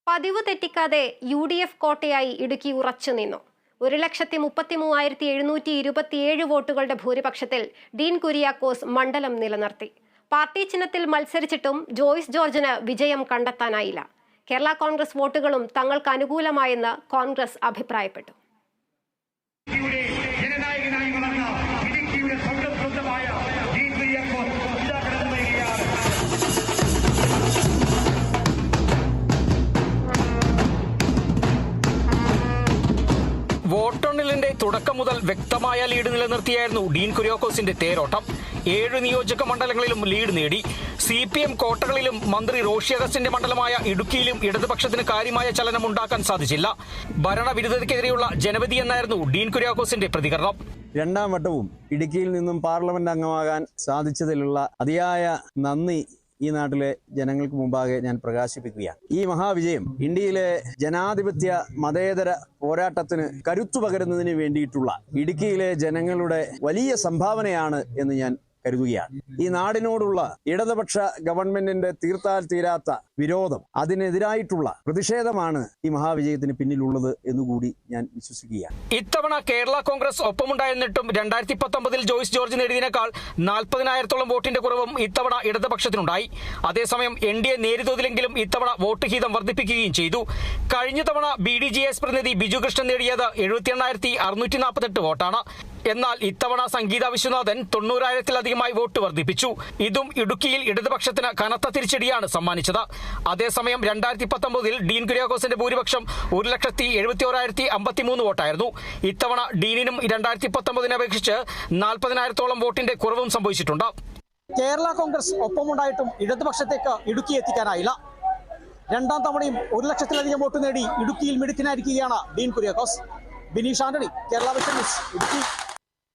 പതിവ് തെറ്റിക്കാതെ UDF കോട്ടയായി ഇടുക്കി ഉറച്ചുനിന്നു. 1,33,727 വോട്ടുകളുടെ ഭൂരിപക്ഷത്തിൽ ഡീൻ കുര്യാക്കോസ് മണ്ഡലം നിലനിർത്തി. പാർട്ടി ചിഹ്നത്തിൽ മത്സരിച്ചിട്ടും ജോയ്സ് ജോർജിന് വിജയം കണ്ടെത്താനായില്ല. കേരള കോൺഗ്രസ് വോട്ടുകളും തങ്ങൾക്ക് അനുകൂലമായെന്ന് കോൺഗ്രസ് അഭിപ്രായപ്പെട്ടു. വോട്ടെണ്ണലിന്റെ തുടക്കം മുതൽ വ്യക്തമായ ലീഡ് നിലനിർത്തിയായിരുന്നു ഡീൻ കുര്യാക്കോസിന്റെ തേരോട്ടം. 7 നിയോജക മണ്ഡലങ്ങളിലും ലീഡ് നേടി. CPM കോട്ടകളിലും മന്ത്രി റോഷി അഗസ്റ്റിന്റെ മണ്ഡലമായ ഇടുക്കിയിലും ഇടതുപക്ഷത്തിന് കാര്യമായ ചലനം ഉണ്ടാക്കാൻ സാധിച്ചില്ല. ഭരണവിരുദ്ധതയ്ക്കെതിരെയുള്ള ജനവിധി എന്നായിരുന്നു ഡീൻ കുര്യാക്കോസിന്റെ പ്രതികരണം. രണ്ടാം വട്ടവും ഇടുക്കിയിൽ നിന്നും പാർലമെന്റ് അംഗമാകാൻ സാധിച്ചതിലുള്ള അതിയായ നന്ദി ഈ നാട്ടിലെ ജനങ്ങൾക്ക് മുമ്പാകെ ഞാൻ പ്രകാശിപ്പിക്കുകയാണ്. ഈ മഹാവിജയം ഇന്ത്യയിലെ ജനാധിപത്യ മതേതര പോരാട്ടത്തിന് കരുത്തു പകരുന്നതിന് വേണ്ടിയിട്ടുള്ള ഇടുക്കിയിലെ ജനങ്ങളുടെ വലിയ സംഭാവനയാണ് എന്ന് ഞാൻ കരുതുകയാണ്. ഈ നാടിനോടുള്ള ഇടതുപക്ഷ ഗവൺമെന്റിന്റെ തീർത്താൽ തീരാത്ത വിരോധം, അതിനെതിരായിട്ടുള്ള പ്രതിഷേധമാണ് ഈ മഹാവിജയത്തിന് പിന്നിലുള്ളത് എന്നുകൂടി ഞാൻ വിശ്വസിക്കുകയാണ്. ഇത്തവണ കേരള കോൺഗ്രസ് ഒപ്പമുണ്ടായിരുന്നിട്ടും 2019 ജോയ്സ് ജോർജ് നേടിയതിനേക്കാൾ 40,000-ഓളം വോട്ടിന്റെ കുറവും ഇത്തവണ ഇടതുപക്ഷത്തിനുണ്ടായി. അതേസമയം NDA നേരിതോതിലെങ്കിലും ഇത്തവണ വോട്ട് ഹിതം വർദ്ധിപ്പിക്കുകയും ചെയ്തു. കഴിഞ്ഞ തവണ BDJS പ്രതിനിധി ബിജു കൃഷ്ണൻ നേടിയത് 78,648 വോട്ടാണ്. എന്നാൽ ഇത്തവണ സംഗീത വിശ്വനാഥൻ 90,000-ലധികമായി വോട്ട് വർദ്ധിപ്പിച്ചു. ഇതും ഇടുക്കിയിൽ ഇടതുപക്ഷത്തിന് കനത്ത തിരിച്ചടിയാണ് സമ്മാനിച്ചത്. അതേസമയം 2019 ഡീൻ കുര്യാക്കോസിന്റെ ഭൂരിപക്ഷം 1,71,053 വോട്ടായിരുന്നു. ഇത്തവണ ഡീനിനും 2019 അപേക്ഷിച്ച് 40,000-ഓളം വോട്ടിന്റെ കുറവും സംഭവിച്ചിട്ടുണ്ട്. കേരള കോൺഗ്രസ് ഒപ്പമുണ്ടായിട്ടും ഇടതുപക്ഷത്തേക്ക് ഇടുക്കി എത്തിക്കാനായില്ല. രണ്ടാം തവണയും 1,00,000-ലധികം വോട്ട് നേടി ഇടുക്കിയിൽ മിടുക്കിനായിരിക്കുകയാണ് ഡീൻ കുര്യാക്കോസ്. Bineesh Antony, Kerala Vision News, Idukki.